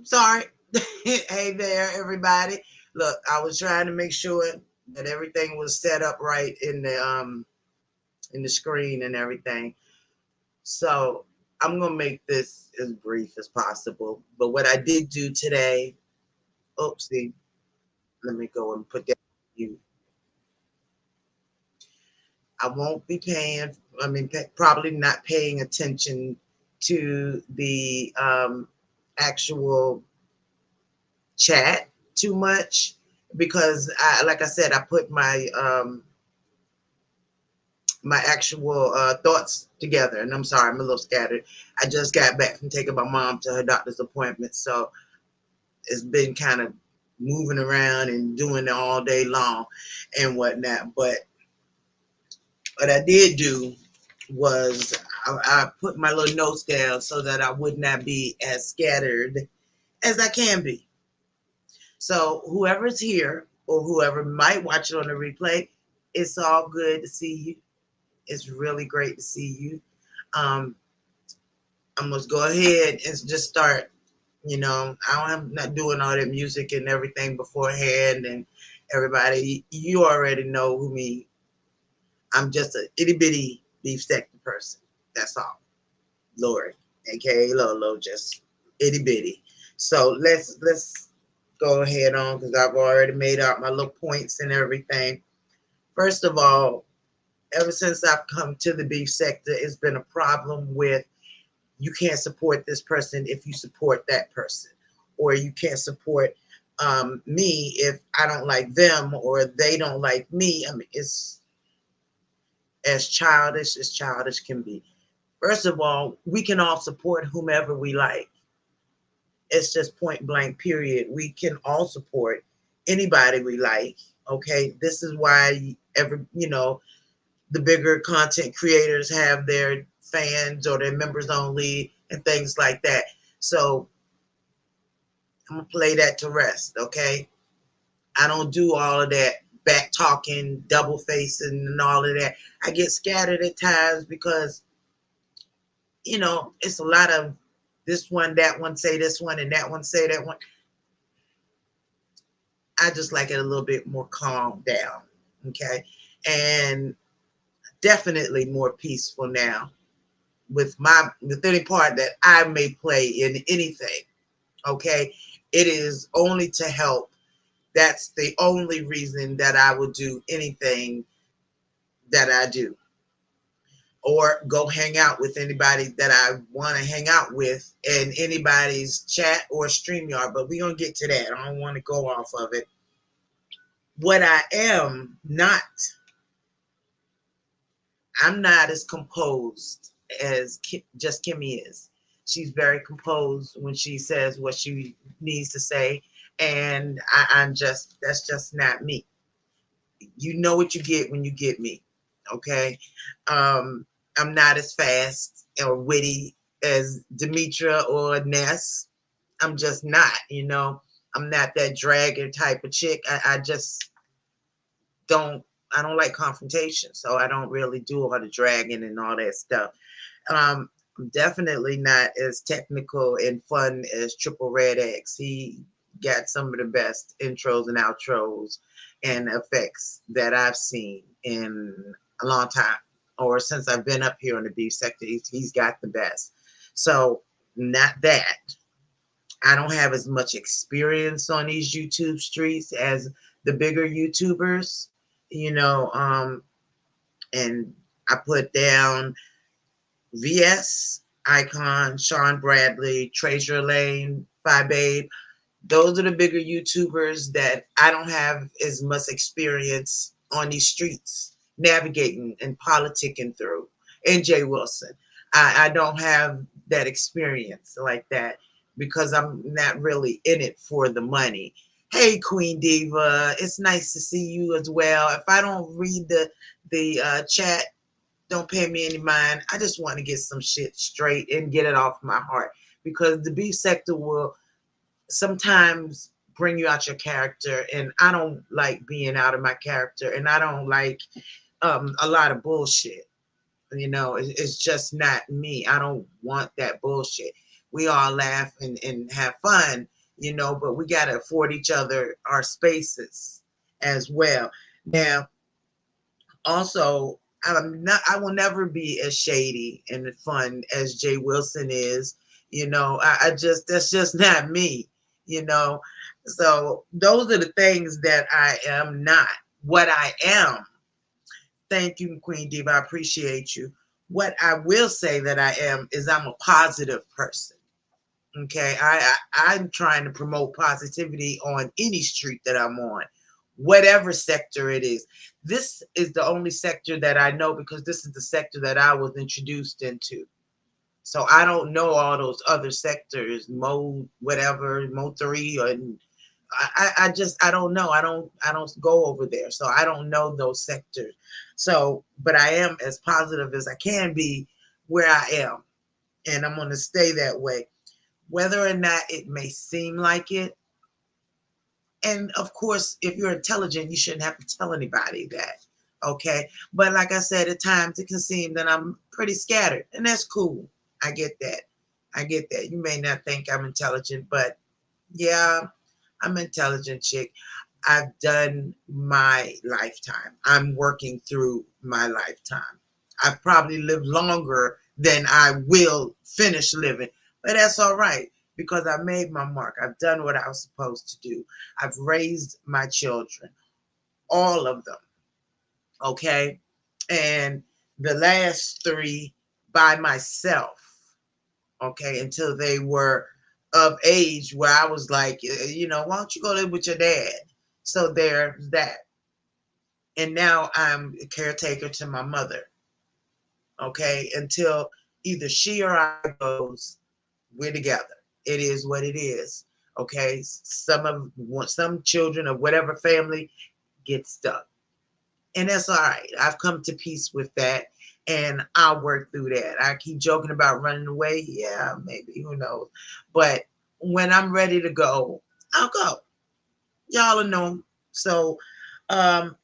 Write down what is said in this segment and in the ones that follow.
sorry. Hey there, everybody. Look, I was trying to make sure that everything was set up right in the screen and everything. So I'm gonna make this as brief as possible. But what I did do today, oopsie, let me go and put that you. I won't be paying. Probably not paying attention to the actual chat too much because like I said, I put my actual thoughts together. And I'm sorry, I'm a little scattered. I just got back from taking my mom to her doctor's appointment, so it's been kind of moving around and doing it all day long and whatnot. But what I did do was I put my little notes down so that I would not be as scattered as I can be. So whoever's here or whoever might watch it on the replay, it's all good to see you. It's really great to see you. Um, I'm gonna go ahead and just start. I'm not doing all that music and everything beforehand. And everybody, you already know who me. I'm just a itty bitty beef sector person. That's all. Lori, aka Lolo, just itty bitty. So let's go ahead on because I've already made out my little points and everything. First of all, ever since I've come to the beef sector, it's been a problem with you can't support this person if you support that person, or you can't support me if I don't like them or they don't like me. I mean, it's as childish can be. First of all, we can all support whomever we like. It's just point blank, period. We can all support anybody we like. Okay, this is why the bigger content creators have their fans or their members only and things like that. So I'm gonna play that to rest, okay? I don't do all of that back talking, double facing, and all of that. I get scattered at times because it's a lot of this one, that one say this one, and that one say that one. I just like it a little bit more calm down, okay? And definitely more peaceful now with any part that I may play in anything, okay? It is only to help. That's the only reason that I would do anything that I do, or go hang out with anybody that I want to hang out with in anybody's chat or StreamYard. But we're going to get to that. I don't want to go off of it. What I am not, I'm not as composed as just Kimmy is. She's very composed when she says what she needs to say. And that's just not me. You know what you get when you get me. Okay. I'm not as fast or witty as Demetra or Ness. I'm just not. I'm not that dragger type of chick. I just don't I don't like confrontation. So I don't really do all the dragging and all that stuff. I'm definitely not as technical and fun as Triple Red X. He got some of the best intros and outros and effects that I've seen in a long time, or since I've been up here on the beef sector. He's got the best. So, not that. I don't have as much experience on these YouTube streets as the bigger YouTubers, you know. And I put down VS, Icon, Sean Bradley, Treasure Lane, Phi Babe. Those are the bigger YouTubers that I don't have as much experience on these streets navigating and politicking through. And Jay Wilson. I don't have that experience like that because I'm not really in it for the money. Hey, Queen Diva, it's nice to see you as well. If I don't read the chat, don't pay me any mind. I just want to get some shit straight and get it off my heart because the beef sector will sometimes bring you out your character, and I don't like being out of my character, and I don't like a lot of bullshit. It's just not me. I don't want that bullshit. We all laugh and have fun, you know, but we got to afford each other our spaces as well. Now, also, I will never be as shady and fun as Jay Wilson is. You know, that's just not me, you know. So those are the things that I am not. What I am, thank you, Queen Diva, I appreciate you. What I will say that I am is I'm a positive person. Okay, I'm trying to promote positivity on any street that I'm on, whatever sector it is. This is the only sector that I know because this is the sector that I was introduced into. So I don't know all those other sectors, mode whatever, mode three, or I just I don't know. I don't go over there, so I don't know those sectors. So, but I am as positive as I can be where I am, and I'm going to stay that way whether or not it may seem like it. And of course, if you're intelligent, you shouldn't have to tell anybody that. Okay. But like I said, at times it can seem that I'm pretty scattered, and that's cool. I get that. I get that. You may not think I'm intelligent, but yeah, I'm an intelligent chick. I've done my lifetime. I'm working through my lifetime. I've probably lived longer than I will finish living, but that's all right because I made my mark. I've done what I was supposed to do. I've raised my children, all of them, okay? And the last three by myself, okay, until they were of age where I was like, you know, why don't you go live with your dad? So there's that. And now I'm a caretaker to my mother, okay, until either she or I goes, we're together. It is what it is, okay. Some children of whatever family get stuck, and that's all right. I've come to peace with that, and I'll work through that. I keep joking about running away. Yeah, maybe, who knows? But when I'm ready to go, I'll go. Y'all will know. So, um,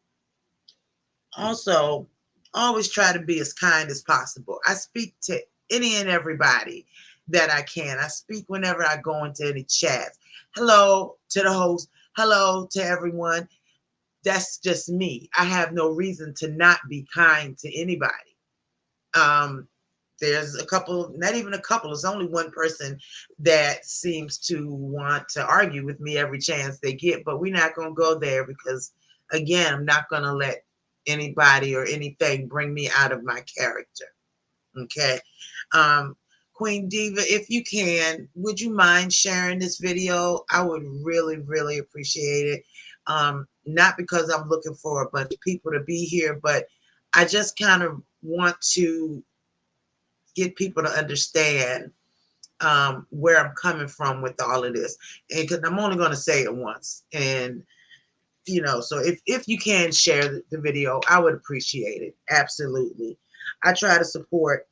also, always try to be as kind as possible. I speak to any and everybody that I can. I speak whenever I go into any chats. Hello to the host. Hello to everyone. That's just me. I have no reason to not be kind to anybody. Um, there's a couple, not even a couple, there's only one person that seems to want to argue with me every chance they get, but we're not going to go there because, again, I'm not going to let anybody or anything bring me out of my character. Okay. Um, Queen Diva, if you can, would you mind sharing this video? I would really, really appreciate it. Not because I'm looking for a bunch of people to be here, but I just kind of want to get people to understand where I'm coming from with all of this. And because I'm only going to say it once. And, you know, so if you can share the video, I would appreciate it. Absolutely. I try to support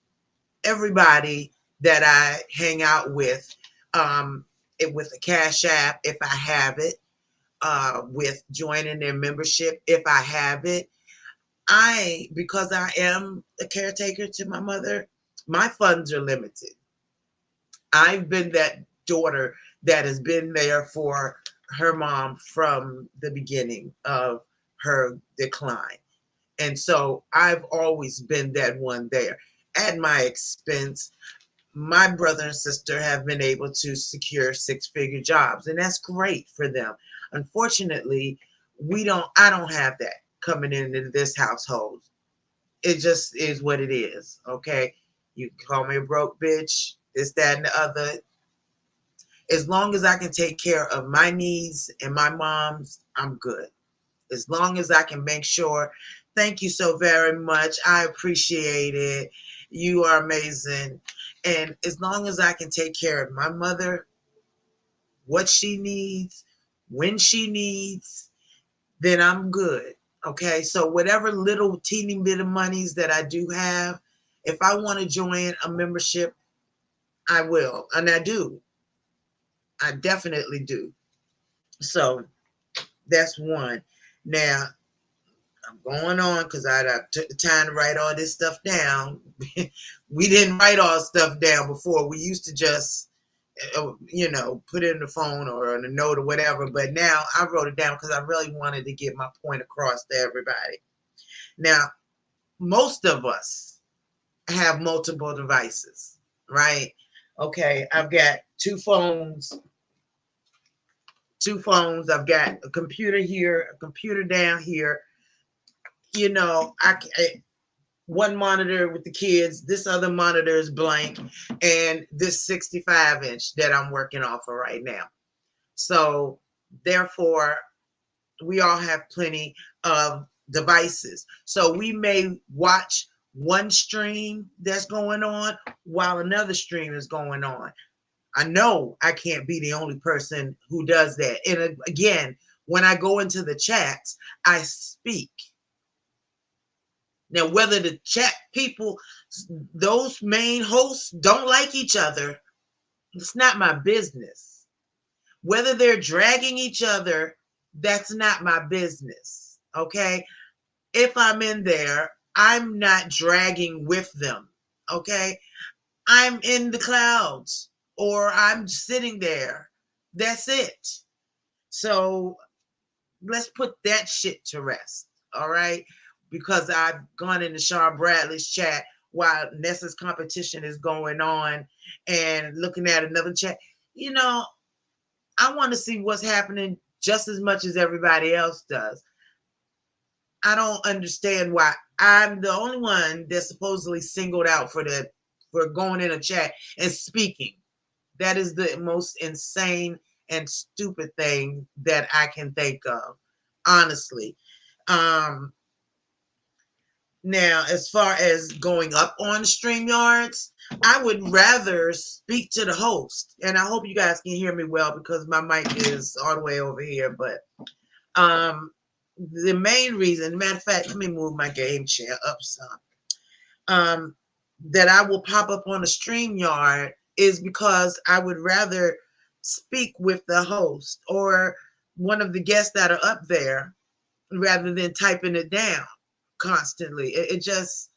everybody that I hang out with, with a Cash App, if I have it, with joining their membership, if I have it. Because I am a caretaker to my mother, my funds are limited. I've been that daughter that has been there for her mom from the beginning of her decline. And so I've always been that one there. At my expense, my brother and sister have been able to secure six-figure jobs, and that's great for them. Unfortunately, I don't have that coming into this household. It just is what it is, okay? You call me a broke bitch, this, that, and the other. As long as I can take care of my needs and my mom's, I'm good. As long as I can make sure. Thank you so very much. I appreciate it. You are amazing. And as long as I can take care of my mother, what she needs, when she needs, then I'm good. Okay. So whatever little teeny bit of monies that I do have, if I want to join a membership, I will. And I do. I definitely do. So that's one. Now, I'm going on because I took the time to write all this stuff down. We didn't write all stuff down before. We used to just, you know, put it in the phone or on a note or whatever. But now I wrote it down because I really wanted to get my point across to everybody. Now, most of us have multiple devices, right? Okay, I've got two phones. Two phones. I've got a computer here, a computer down here. You know, one monitor with the kids, this other monitor is blank, and this 65-inch that I'm working off of right now. So therefore, we all have plenty of devices. So we may watch one stream that's going on while another stream is going on. I know I can't be the only person who does that. And again, when I go into the chats, I speak. Now, whether the chat people, those main hosts, don't like each other, it's not my business. Whether they're dragging each other, that's not my business. Okay. If I'm in there, I'm not dragging with them. Okay. I'm in the clouds or I'm sitting there. That's it. So let's put that shit to rest. All right. Because I've gone into Sean Bradley's chat while Nessa's competition is going on and looking at another chat. You know, I want to see what's happening just as much as everybody else does. I don't understand why I'm the only one that's supposedly singled out for going in a chat and speaking. That is the most insane and stupid thing that I can think of, honestly. Um, Now, as far as going up on StreamYards, I would rather speak to the host. And I hope you guys can hear me well because my mic is all the way over here. But the main reason, matter of fact, let me move my game chair up some, that I will pop up on a StreamYard is because I would rather speak with the host or one of the guests that are up there rather than typing it down constantly. It just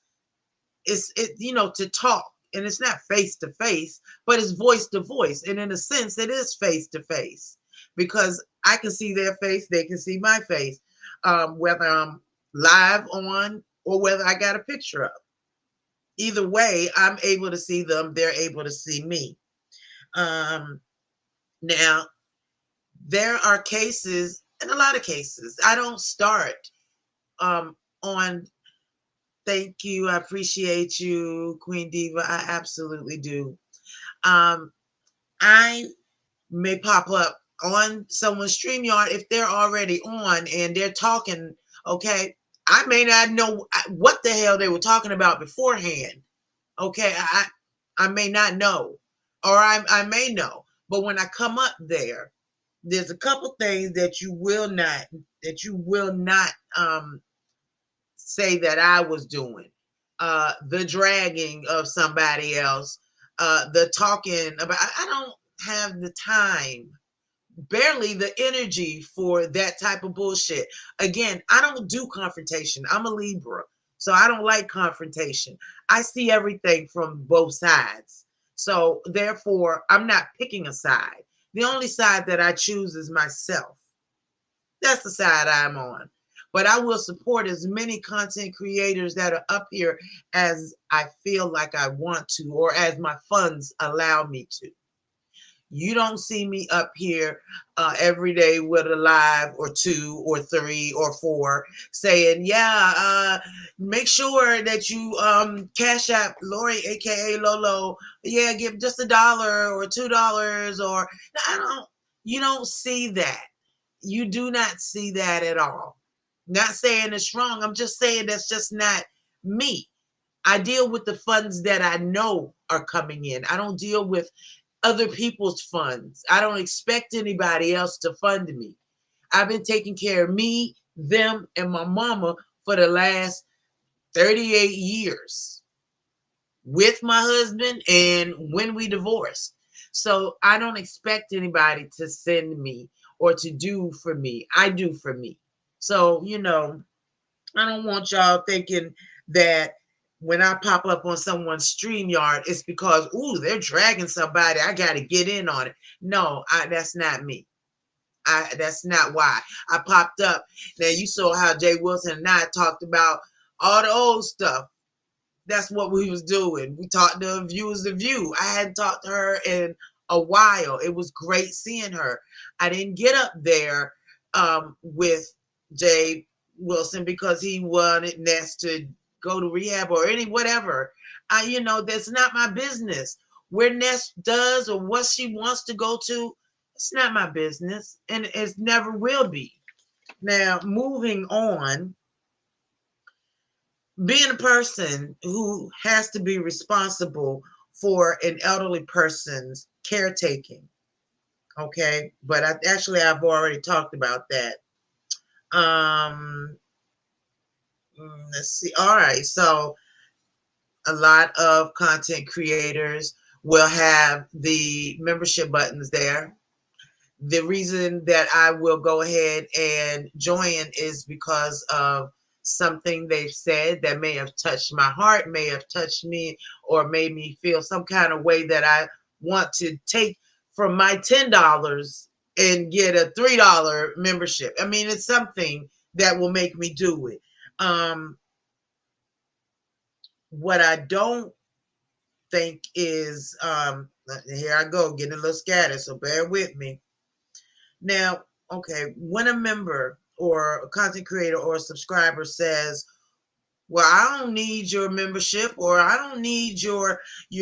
you know, to talk, and it's not face to face, but it's voice to voice, and in a sense it is face to face because I can see their face, they can see my face, whether I'm live on or whether I got a picture up. Either way, I'm able to see them, they're able to see me. Now there are cases, in a lot of cases I don't start on. Thank you. I appreciate you, Queen Diva. I absolutely do. I may pop up on someone's StreamYard if they're already on and they're talking. Okay. I may not know what the hell they were talking about beforehand. Okay. I may not know, or I may know. But when I come up there, there's a couple things that you will not say that I was doing. The dragging of somebody else, the talking about, I don't have the time, barely the energy for that type of bullshit. Again, I don't do confrontation. I'm a Libra, so I don't like confrontation. I see everything from both sides. So therefore, I'm not picking a side. The only side that I choose is myself. That's the side I'm on. But I will support as many content creators that are up here as I feel like I want to, or as my funds allow me to. You don't see me up here every day with a live or two or three or four saying, yeah, make sure that you cash app Lori, aka Lolo. Yeah, give just $1 or $2 or you don't see that. You do not see that at all. Not saying it's wrong. I'm just saying that's just not me. I deal with the funds that I know are coming in. I don't deal with other people's funds. I don't expect anybody else to fund me. I've been taking care of me, them, and my mama for the last 38 years with my husband and when we divorced. So I don't expect anybody to send me or to do for me. I do for me. So, you know, I don't want y'all thinking that when I pop up on someone's StreamYard, it's because, ooh, they're dragging somebody. I got to get in on it. No, that's not me. That's not why I popped up. Now you saw how Jay Wilson and I talked about all the old stuff. That's what we was doing. We talked to Viewers the View. I hadn't talked to her in a while. It was great seeing her. I didn't get up there with Jay Wilson because he wanted Ness to go to rehab or any whatever. That's not my business. Where Ness does or what she wants to go to, it's not my business, and it never will be. Now, moving on, being a person who has to be responsible for an elderly person's caretaking. Okay, but I've already talked about that. Um, let's see. All right, so a lot of content creators will have the membership buttons there. The reason that I will go ahead and join is because of something they've said that may have touched my heart, may have touched me, or made me feel some kind of way that I want to take from my $10 and get a $3 membership. I mean, it's something that will make me do it. What I don't think is, here I go, getting a little scattered, so bear with me. Now, okay, when a member or a content creator or a subscriber says, well, I don't need your membership or I don't need your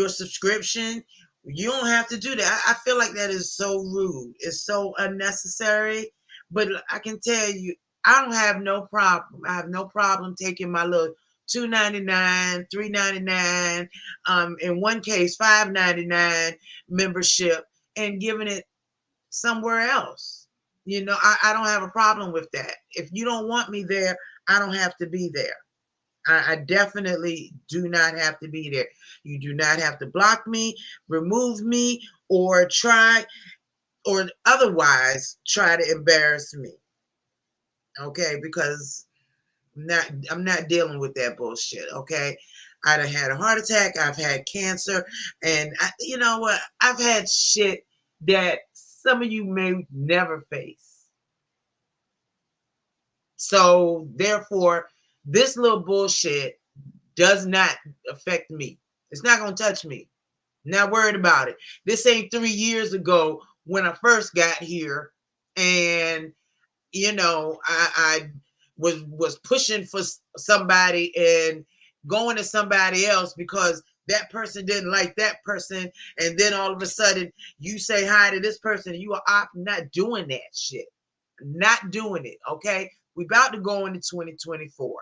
subscription, you don't have to do that. I feel like that is so rude. It's so unnecessary. But I can tell you, I don't have no problem. I have no problem taking my little $2.99, $3.99, in one case $5.99 membership and giving it somewhere else. I don't have a problem with that. If you don't want me there, I don't have to be there. I definitely do not have to be there. You do not have to block me, remove me, or otherwise try to embarrass me. Okay, because I'm not dealing with that bullshit. Okay. I done had a heart attack. I've had cancer, and you know what? I've had shit that some of you may never face. So therefore, this little bullshit does not affect me. It's not going to touch me. Not worried about it. This ain't 3 years ago when I first got here, and I was pushing for somebody and going to somebody else because that person didn't like that person, and then all of a sudden you say hi to this person and you are not doing that shit. Not doing it. Okay, we about to go into 2024.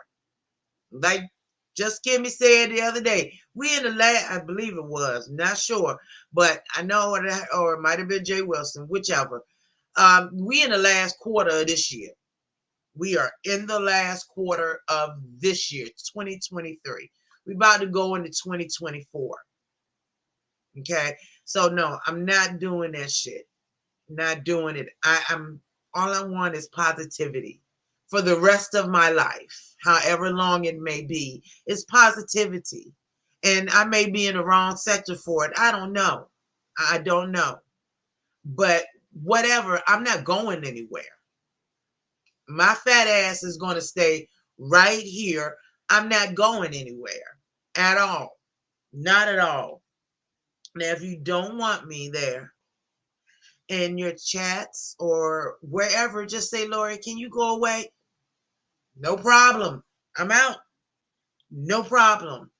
Like just Kimmy said the other day, we in the last, I believe it was, not sure, but I know, or it might have been Jay Wilson, whichever. We in the last quarter of this year. We are in the last quarter of this year, 2023. We about to go into 2024. Okay, so no, I'm not doing that shit. Not doing it. I'm all I want is positivity for the rest of my life, however long it may be. It's positivity. And I may be in the wrong sector for it. I don't know. I don't know. But whatever, I'm not going anywhere. My fat ass is going to stay right here. I'm not going anywhere at all. Not at all. Now, if you don't want me there, in your chats or wherever, just say, Lori, can you go away? No problem. I'm out. No problem.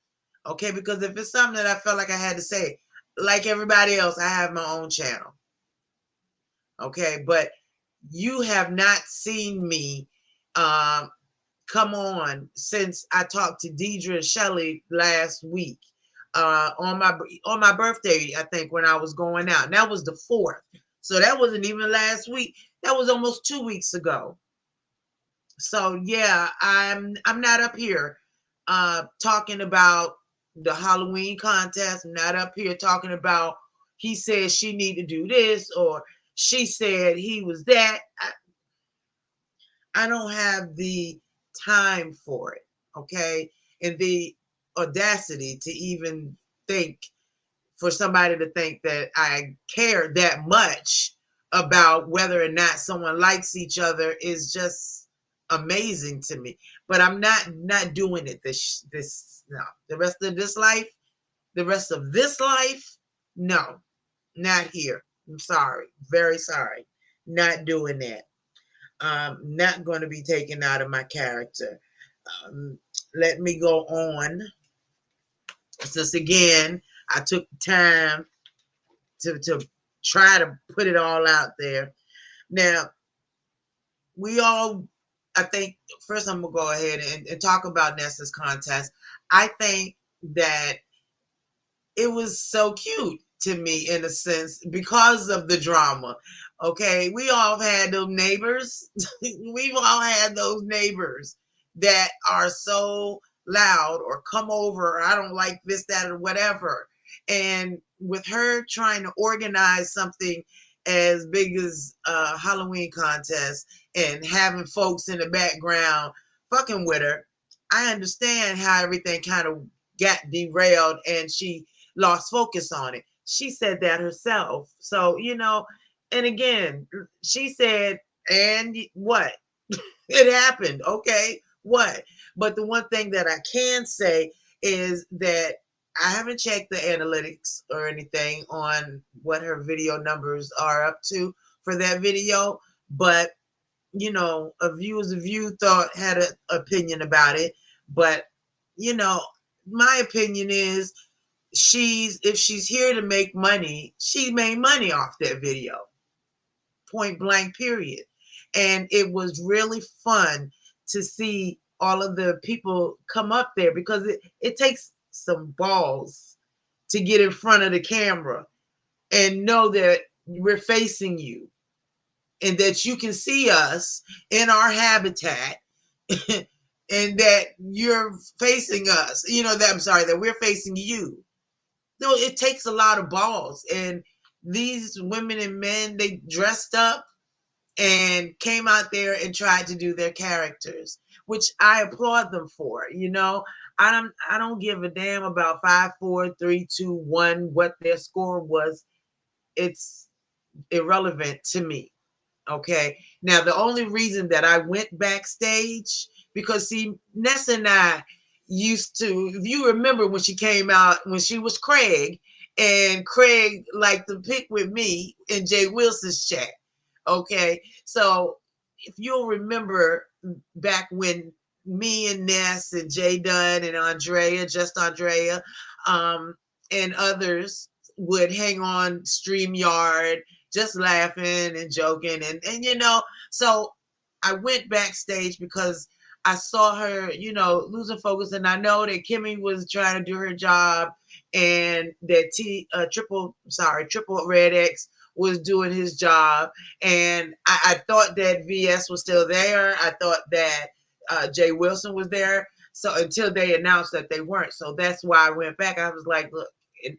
Okay, because if it's something that I felt like I had to say, like everybody else, I have my own channel. Okay, but you have not seen me come on since I talked to Deidre and Shelly last week on my birthday, I think, when I was going out. And that was the 4th. So that wasn't even last week. That was almost 2 weeks ago. So yeah, I'm not up here talking about the Halloween contest. I'm not up here talking about he said she need to do this or she said he was that. I don't have the time for it. Okay. And audacity to even think, for somebody to think that I care that much about whether or not someone likes each other is just amazing to me. But I'm not doing it this no. The rest of this life, no, not here. I'm sorry. Very sorry. Not doing that. Not going to be taken out of my character. Um, Let me go on. Since again, I took time to try to put it all out there. Now, we all, I think, first I'm going to go ahead and talk about Nessa's contest. I think that it was so cute to me in a sense because of the drama. Okay, we all had those neighbors. We've all had those neighbors that are so loud or come over, or I don't like this, that, or whatever. And with her trying to organize something as big as a Halloween contest and having folks in the background fucking with her, I understand how everything kind of got derailed and she lost focus on it. She said that herself. So, and again, she said, and what? It happened. Okay, what? But the one thing that I can say is that I haven't checked the analytics or anything on what her video numbers are up to for that video, but a view is a view. Thought had an opinion about it, but you know, my opinion is if she's here to make money, she made money off that video. Point blank, period. And it was really fun to see all of the people come up there because it takes some balls to get in front of the camera and know that we're facing you and that you can see us in our habitat and that you're facing us, that we're facing you. No, it takes a lot of balls. And these women and men, they dressed up and came out there and tried to do their characters, which I applaud them for. I don't give a damn about 5, 4, 3, 2, 1, what their score was. It's irrelevant to me. Okay. Now, the only reason that I went backstage, because see, Nessa and I used to, if you remember when she came out, when she was Craig, and Craig liked to pick with me in Jay Wilson's chat. Okay. So if you'll remember back when me and Ness and Jay Dunn and Andrea, just Andrea, and others would hang on StreamYard just laughing and joking and so I went backstage because I saw her losing focus, and I know that Kimmy was trying to do her job and that triple red X was doing his job, and I thought that VS was still there. I thought that Jay Wilson was there, so until they announced that they weren't. So that's why I went back. I was like, look,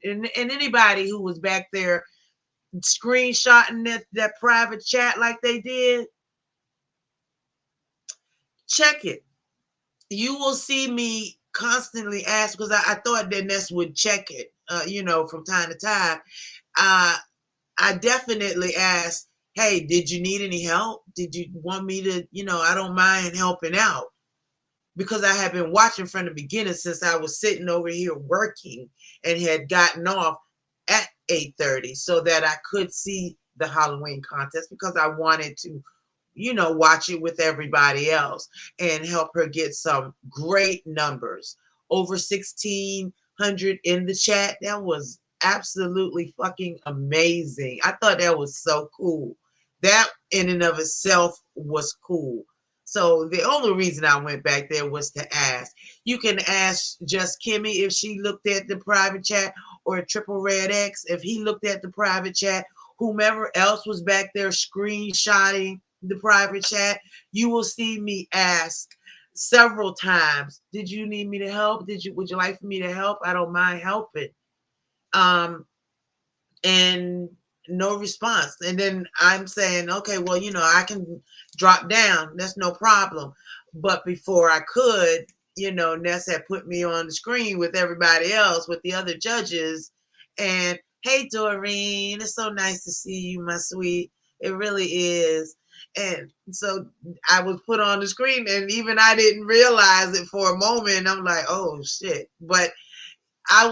and anybody who was back there screenshotting that private chat like they did, check it. You will see me constantly ask, because I thought that Ness would check it, from time to time. I definitely asked, hey, did you need any help? Did you want me to, I don't mind helping out. Because I had been watching from the beginning since I was sitting over here working and had gotten off at 8:30 so that I could see the Halloween contest, because I wanted to, watch it with everybody else and help her get some great numbers. Over 1,600 in the chat. That was absolutely fucking amazing. I thought that was so cool. That in and of itself was cool. So the only reason I went back there was to ask. You can ask just Kimmy if she looked at the private chat, or Triple Red X if he looked at the private chat. Whomever else was back there screenshotting the private chat, you will see me ask several times, did you need me to help? Would you like for me to help? I don't mind helping. And no response. And then I'm saying, okay, well, I can drop down. That's no problem. But before I could, Ness had put me on the screen with everybody else, with the other judges. And hey, Doreen, it's so nice to see you, my sweet. It really is. And so I was put on the screen, and even I didn't realize it for a moment. I'm like, oh shit. But I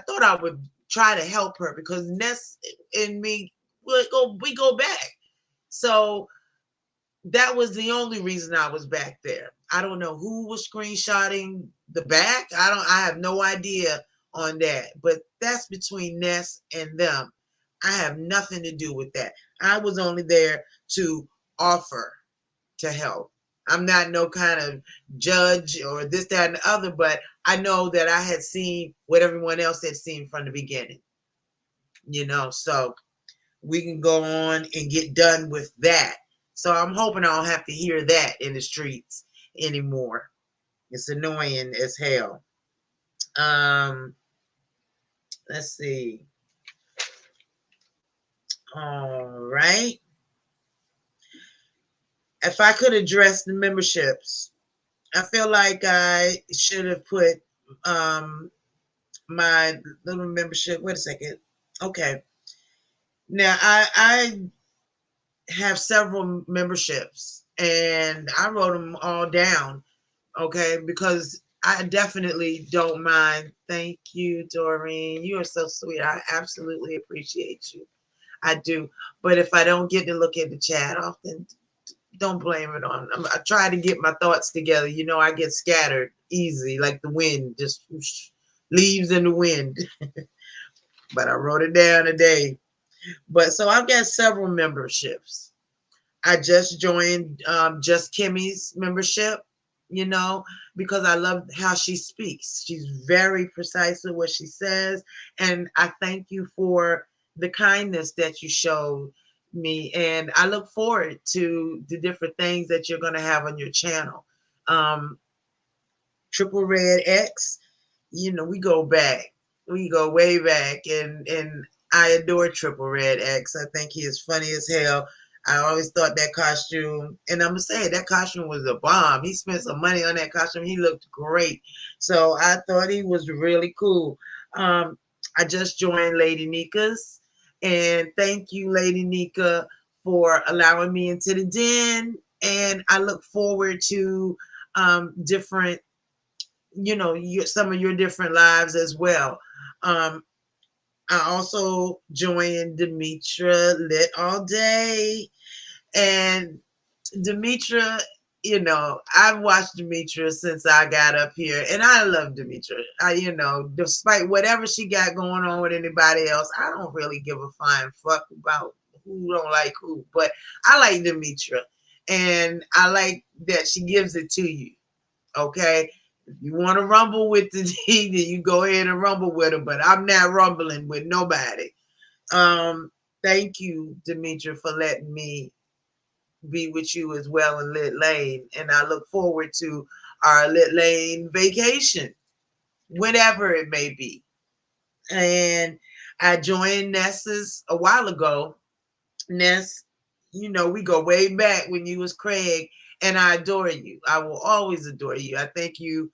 thought I would try to help her because Ness and me, we go back. So that was the only reason I was back there. I don't know who was screenshotting the back. I have no idea on that. But that's between Ness and them. I have nothing to do with that. I was only there to offer to help. I'm not no kind of judge or this, that, and the other, but I know that I had seen what everyone else had seen from the beginning. So we can go on and get done with that. So I'm hoping I don't have to hear that in the streets anymore. It's annoying as hell. Um, let's see. All right. If I could address the memberships, I feel like I should have put my little membership. Wait a second. Okay. Now I have several memberships and I wrote them all down. Okay, because I definitely don't mind. Thank you, Doreen. You are so sweet. I absolutely appreciate you. I do. But if I don't get to look at the chat often, don't blame it on. I try to get my thoughts together. I get scattered easy, like the wind, just whoosh, leaves in the wind. But I wrote it down today. But so I've got several memberships. I just joined Just Kimmy's membership, you know, because I love how she speaks. She's very precise with what she says. And I thank you for the kindness that you showed me. And I look forward to the different things that you're going to have on your channel. Um, Triple Red X, we go back. We go way back. And I adore Triple Red X. I think he is funny as hell. I always thought that costume, and I'm gonna say that costume was a bomb. He spent some money on that costume. He looked great. So I thought he was really cool. I just joined Lady Nika's, and thank you, Lady Nika, for allowing me into the den. And I look forward to different, some of your different lives as well. Um, I also joined Demetra Lit All Day. And Demetra, I've watched Demetra since I got up here, and I love Demetra. Despite whatever she got going on with anybody else, I don't really give a flying fuck about who don't like who. But I like Demetra, and I like that she gives it to you. Okay, if you want to rumble with the D, then you go ahead and rumble with her. But I'm not rumbling with nobody. Thank you, Demetra, for letting me be with you as well in Lit Lane. And I look forward to our Lit Lane vacation, whenever it may be. And I joined Ness's a while ago. Ness, we go way back when you was Craig, and I adore you. I will always adore you. I think you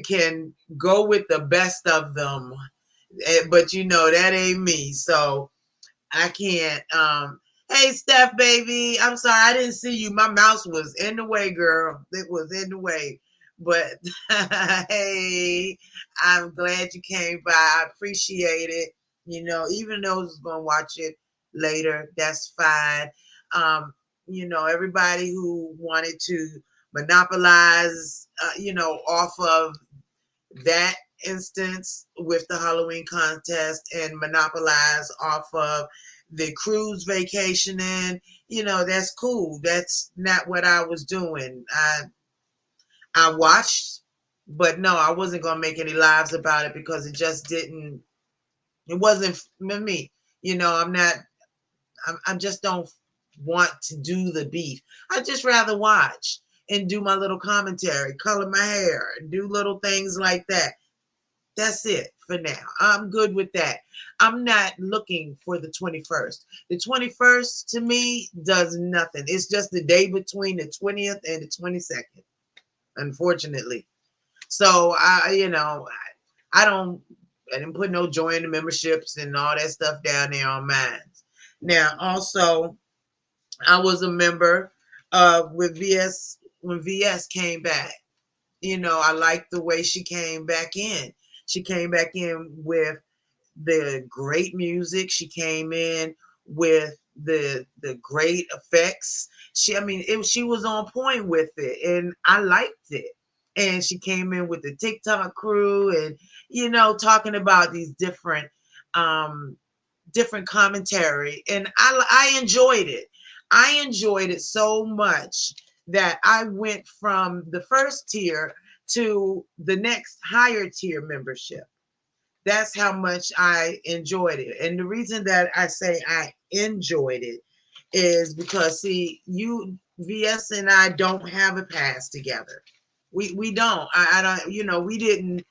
can go with the best of them, but that ain't me. So I can't. Hey, Steph, baby. I'm sorry I didn't see you. My mouse was in the way, girl. It was in the way. But hey, I'm glad you came by. I appreciate it. Even those who's gonna watch it later, that's fine. Everybody who wanted to monopolize, off of that instance with the Halloween contest and monopolize off of the cruise vacationing, that's cool. That's not what I was doing. I watched, but no, I wasn't gonna make any lives about it because it wasn't me. I'm not. I just don't want to do the beef. I just rather watch and do my little commentary, color my hair, and do little things like that. That's it for now. I'm good with that. I'm not looking for the 21st. The 21st to me does nothing. It's just the day between the 20th and the 22nd, unfortunately. So I don't, I didn't put no join the memberships and all that stuff down there on mine. Now, also, I was a member with VS when VS came back. I liked the way she came back in. She came back in with the great music. She came in with the great effects. She was on point with it, and I liked it. And she came in with the TikTok crew, and talking about these um, different commentary, and I enjoyed it. I enjoyed it so much that I went from the first tier to the next higher tier membership. That's how much I enjoyed it. And the reason that I say I enjoyed it is because, see, you, VS, and I don't have a past together. We don't. I don't. We didn't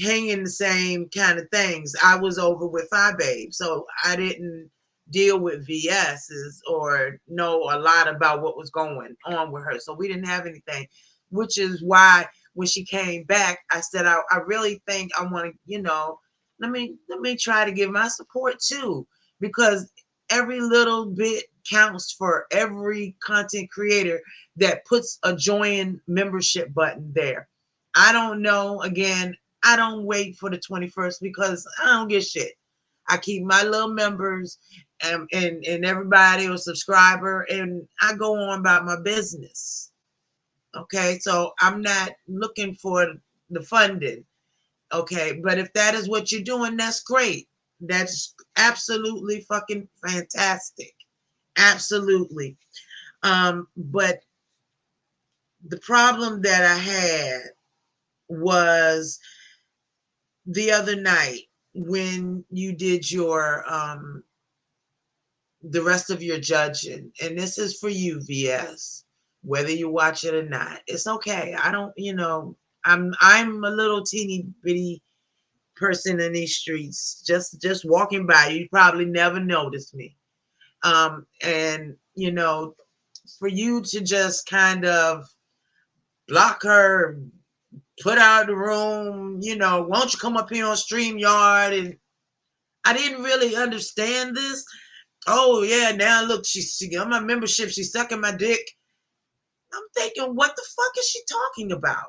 hang in the same kind of things. I was over with Phi Babe, so I didn't deal with VS's or know a lot about what was going on with her. So we didn't have anything, which is why when she came back, I said I really think I want to, let me try to give my support too, because every little bit counts for every content creator that puts a join membership button there. I don't know. Again, I don't wait for the 21st because I don't get shit. I keep my little members and everybody or subscriber, and I go on about my business. Okay, so I'm not looking for the funding. Okay, but if that is what you're doing, that's great. That's absolutely fucking fantastic. Absolutely. But the problem that I had was the other night when you did your the rest of your judging, and this is for you, VS, whether you watch it or not. It's okay. I don't, I'm a little teeny bitty person in these streets, just walking by. You probably never noticed me. And for you to just kind of block her, put her out of the room, won't you come up here on StreamYard? And I didn't really understand this. Oh yeah, now look, she on my membership, she's sucking my dick. I'm thinking, what the fuck is she talking about?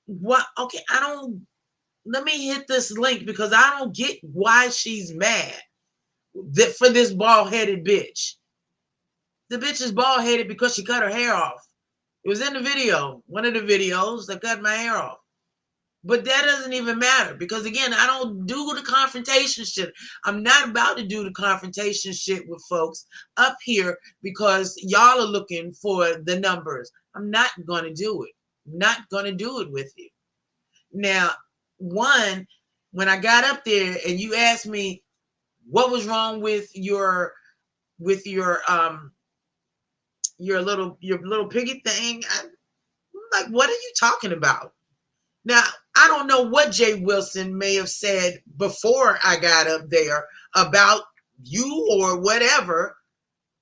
What? Okay, I don't. Let me hit this link because I don't get why she's mad for this bald headed bitch. The bitch is bald headed because she cut her hair off. It was in the video, one of the videos that cut my hair off. But that doesn't even matter because, again, I don't do the confrontation shit. I'm not about to do the confrontation shit with folks up here because y'all are looking for the numbers. I'm not going to do it. I'm not going to do it with you. Now, one, when I got up there and you asked me what was wrong with your little piggy thing, I'm like, what are you talking about? Now, I don't know what Jay Wilson may have said before I got up there about you or whatever,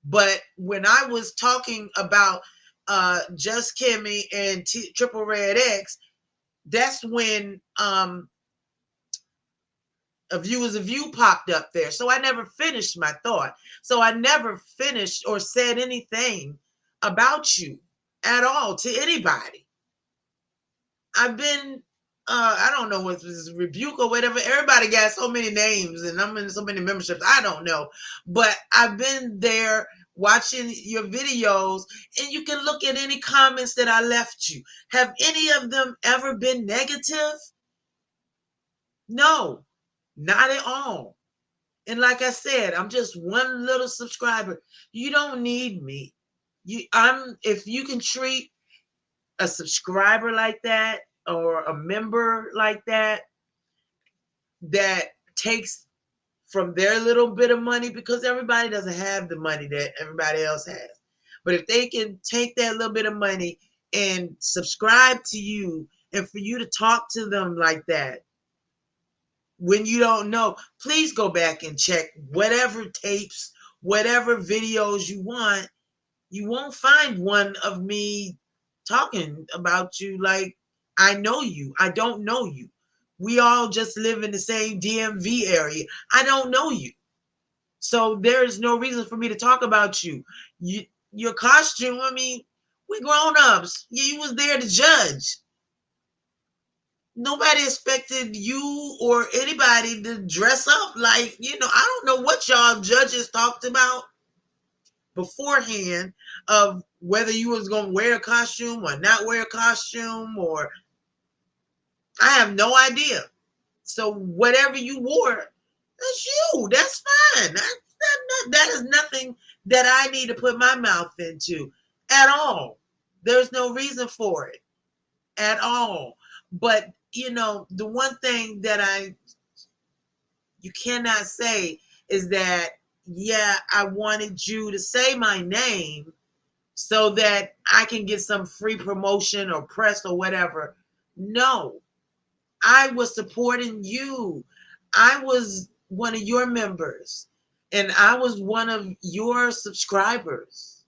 but when I was talking about Just Kimmy and Triple Red X, that's when A View is a View popped up there. So I never finished my thought. So I never finished or said anything about you at all to anybody. I've been, I don't know what this rebuke or whatever. Everybody got so many names and I'm in so many memberships. I don't know. But I've been there watching your videos and you can look at any comments that I left you. Have any of them ever been negative? No, not at all. And like I said, I'm just one little subscriber. You don't need me. If you can treat a subscriber like that or a member like that takes from their little bit of money, because everybody doesn't have the money that everybody else has, but if they can take that little bit of money and subscribe to you, and for you to talk to them like that when you don't know, please go back and check whatever tapes, whatever videos you want. You won't find one of me talking about you like I know you. I don't know you. We all just live in the same DMV area. I don't know you. So there's no reason for me to talk about you. Your costume, I mean, we grown ups. You was there to judge. Nobody expected you or anybody to dress up like, I don't know what y'all judges talked about beforehand of whether you was going to wear a costume or not wear a costume, or I have no idea. So whatever you wore, that's you. That's fine. That is nothing that I need to put my mouth into at all. There's no reason for it at all. But the one thing that you cannot say is that, yeah, I wanted you to say my name so that I can get some free promotion or press or whatever. No, I was supporting you. I was one of your members and I was one of your subscribers.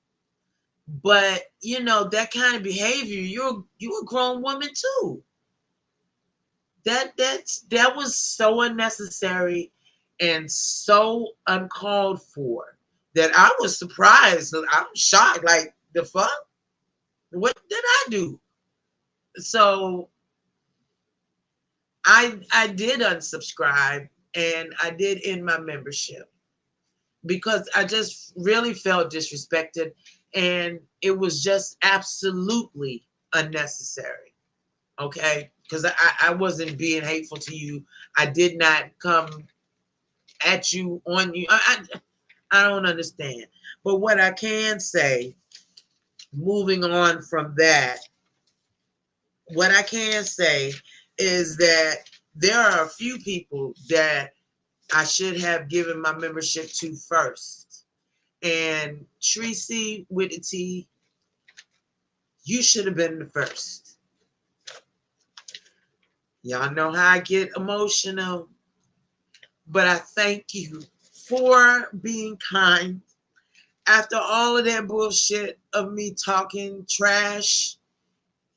But that kind of behavior, you're a grown woman too. That was so unnecessary and so uncalled for that I was surprised. I'm shocked. Like, the fuck? What did I do? So I did unsubscribe and I did end my membership because I just really felt disrespected and it was just absolutely unnecessary. Okay? Because I wasn't being hateful to you. I did not come at you, on you. I don't understand. But what I can say, moving on from that, what I can say is that there are a few people that I should have given my membership to first. And Tracy with the T, you should have been the first. Y'all know how I get emotional, but I thank you for being kind. After all of that bullshit of me talking trash,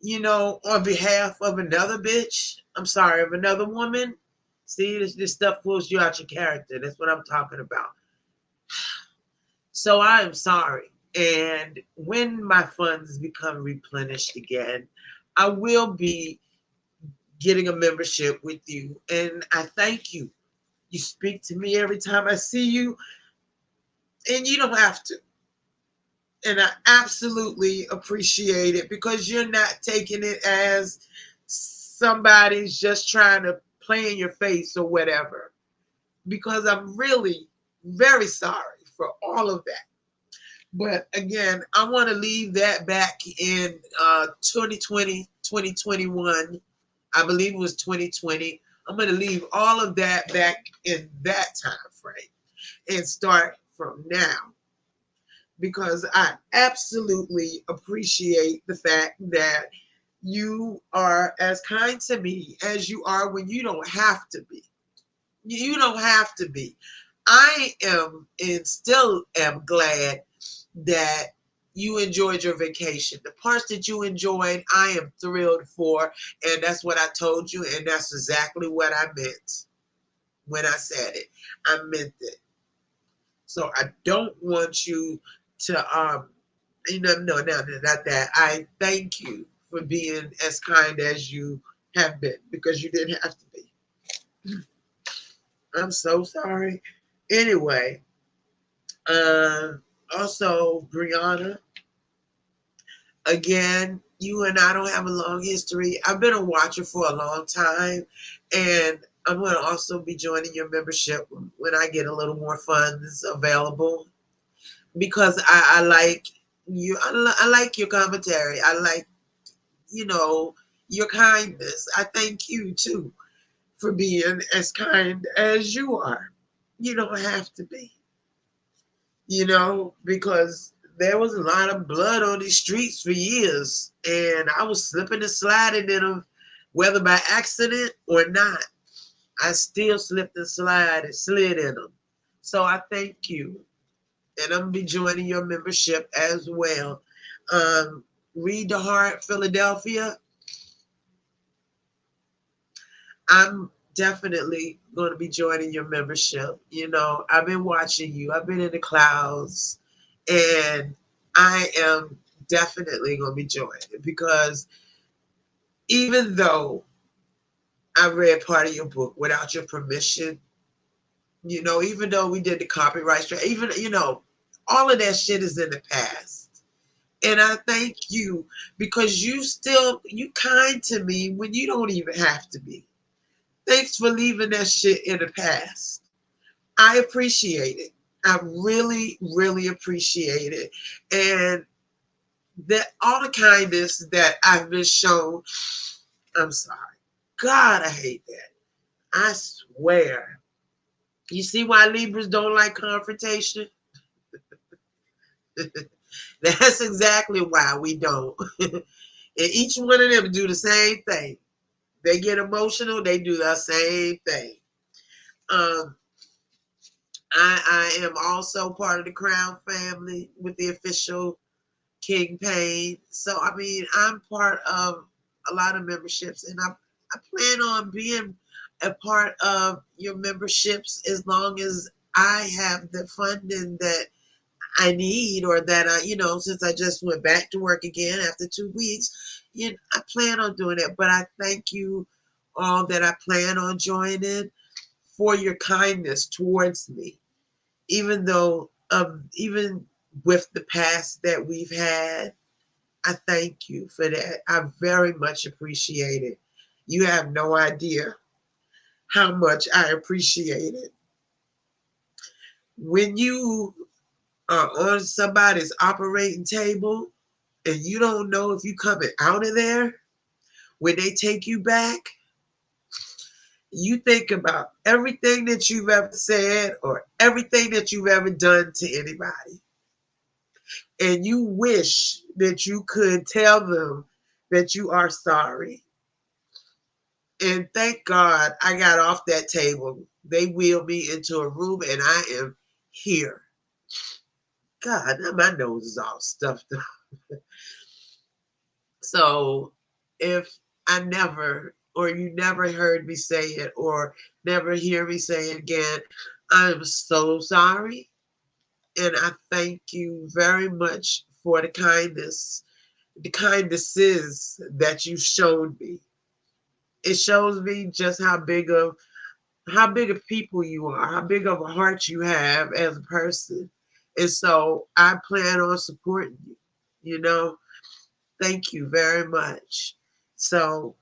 on behalf of another bitch, I'm sorry, of another woman. See, this stuff pulls you out your character. That's what I'm talking about. So I am sorry. And when my funds become replenished again, I will be getting a membership with you. And I thank you. You speak to me every time I see you, and you don't have to. And I absolutely appreciate it because you're not taking it as somebody's just trying to play in your face or whatever. Because I'm really very sorry for all of that. But again, I want to leave that back in 2020, 2021. I believe it was 2020. I'm going to leave all of that back in that time frame and start from now, because I absolutely appreciate the fact that you are as kind to me as you are when you don't have to be. You don't have to be. I am and still am glad that you enjoyed your vacation. The parts that you enjoyed, I am thrilled for. And that's what I told you. And that's exactly what I meant when I said it. I meant it. So I don't want you to, no, not that. I thank you for being as kind as you have been, because you didn't have to be. I'm so sorry. Anyway, also, Brianna, again, you and I don't have a long history. I've been a watcher for a long time, and I'm going to also be joining your membership when I get a little more funds available, because I like you. I like your commentary. I like, your kindness. I thank you too for being as kind as you are. You don't have to be, because there was a lot of blood on these streets for years, and I was slipping and sliding in them, whether by accident or not. I still slipped and slid in them. So I thank you, and I'm gonna be joining your membership as well. Read the Heart, Philadelphia. I'm definitely going to be joining your membership. You know, I've been watching you. I've been in the clouds, and I am definitely going to be joining because even though I read part of your book without your permission, you know, even though we did the copyright strike, even, you know, all of that shit is in the past. And I thank you because you kind to me when you don't even have to be. Thanks for leaving that shit in the past. I appreciate it. I really, really appreciate it. And that all the kindness that I've been shown, I'm sorry. God, I hate that. I swear. You see why Libras don't like confrontation? That's exactly why we don't. And each one of them do the same thing. They get emotional, they do the same thing. Um, I am also part of the Crown family with the official King Payne. So I mean, I'm part of a lot of memberships, and I plan on being a part of your memberships as long as I have the funding that I need, or that I, you know, since I just went back to work again after 2 weeks, you know, I plan on doing it. But I thank you all that I plan on joining for your kindness towards me, even though even with the past that we've had. I thank you for that. I very much appreciate it. You have no idea how much I appreciate it. When you are on somebody's operating table and you don't know if you coming out of there, when they take you back, you think about everything that you've ever said or everything that you've ever done to anybody. And you wish that you could tell them that you are sorry. And thank God I got off that table. They wheeled me into a room and I am here. God, now my nose is all stuffed up. So if I never, or you never heard me say it, or never hear me say it again, I'm so sorry. And I thank you very much for the kindnesses that you showed me. It shows me just how big of people you are, how big of a heart you have as a person. And so I plan on supporting you, you know. Thank you very much. So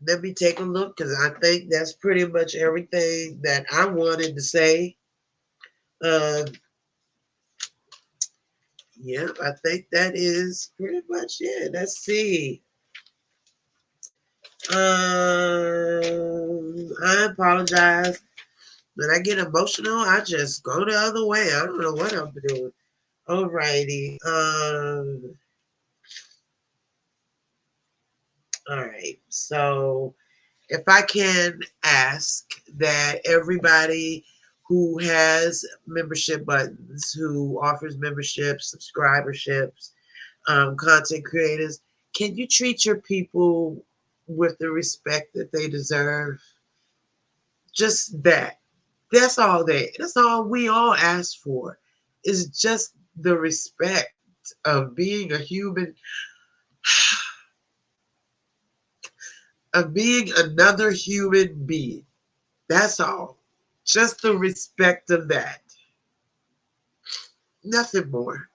let me take a look because I think that's pretty much everything that I wanted to say. Uh, yeah, I think that is pretty much it. Let's see. I apologize. When I get emotional, I just go the other way. I don't know what I'm doing. Alrighty. All right. So if I can ask that everybody who has membership buttons, who offers memberships, subscriberships, content creators, can you treat your people with the respect that they deserve? Just that. That's all we all ask for is just the respect of being a human, of being another human being. That's all. Just the respect of that. Nothing more.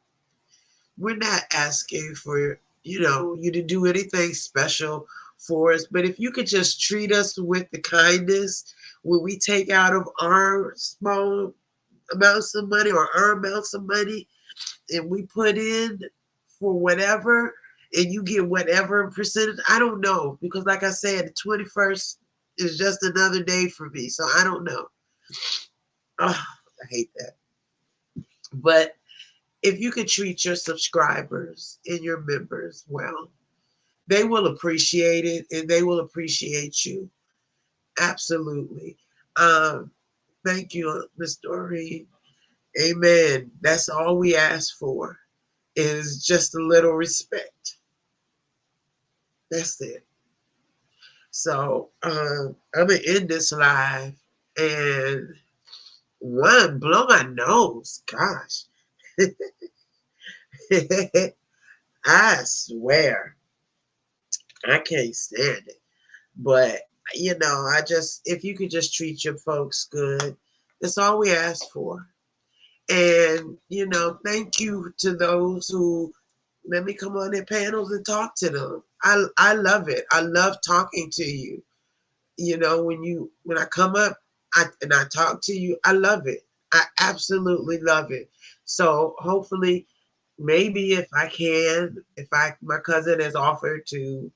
We're not asking for, you to do anything special for us, but if you could just treat us with the kindness when we take out of our small amounts of money or our amounts of money and we put in for whatever and you get whatever percentage. I don't know because like I said, the 21st is just another day for me. So I don't know. Oh, I hate that. But if you could treat your subscribers and your members well, they will appreciate it and they will appreciate you. Absolutely. Um, Thank you, Miss Doreen. Amen. That's all we ask for is just a little respect. That's it. So I'm gonna end this live and one blow my nose. Gosh, I swear I can't stand it. But I just if you could just treat your folks good, that's all we ask for. And thank you to those who let me come on their panels and talk to them. I love it. I love talking to you. When I come up and I talk to you, I love it. I absolutely love it. So hopefully, maybe if my cousin has offered to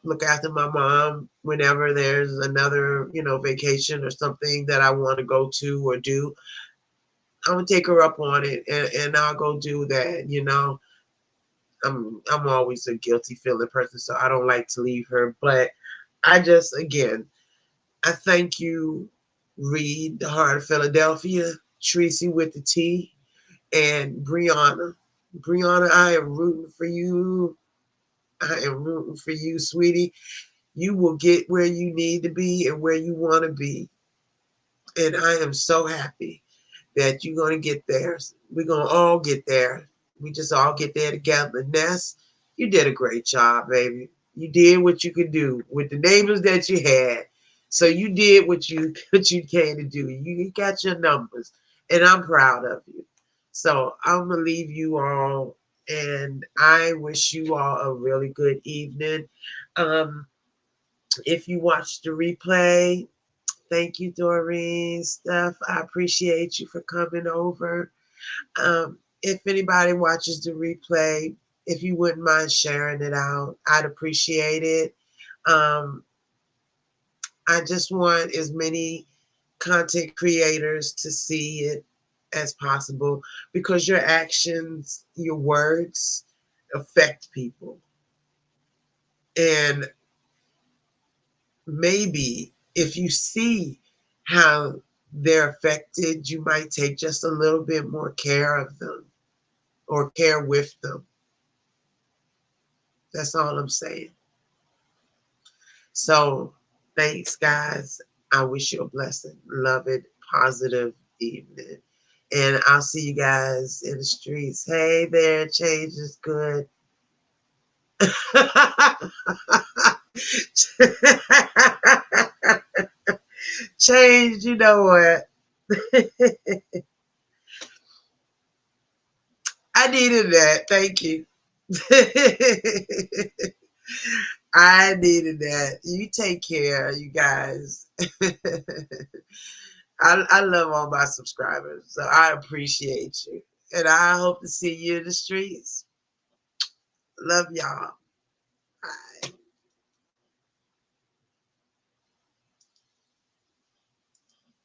look after my mom whenever there's another vacation or something that I want to go to or do, I'm gonna take her up on it, and I'll go do that. I'm always a guilty feeling person, so I don't like to leave her. But I just again I thank you, Reed, the Heart of Philadelphia, Tracy with the T, and Brianna. Brianna, I am rooting for you. I am rooting for you, sweetie. You will get where you need to be and where you want to be. And I am so happy that you're going to get there. We're going to all get there. We just all get there together. Ness, you did a great job, baby. You did what you could do with the neighbors that you had. So you did what you came to do. You got your numbers, and I'm proud of you. So I'm gonna leave you all, and I wish you all a really good evening. Um, if you watch the replay, thank you, Doreen, Steph. I appreciate you for coming over. If anybody watches the replay, if you wouldn't mind sharing it out, I'd appreciate it. Um, I just want as many content creators to see it as possible because your actions, your words affect people. And maybe if you see how they're affected, you might take just a little bit more care of them or care with them. That's all I'm saying. So thanks, guys. I wish you a blessed, love it, positive evening. And I'll see you guys in the streets. Hey there, change is good. Change, you know what? I needed that. Thank you. I needed that. You take care, you guys. I love all my subscribers, so I appreciate you. And I hope to see you in the streets. Love y'all.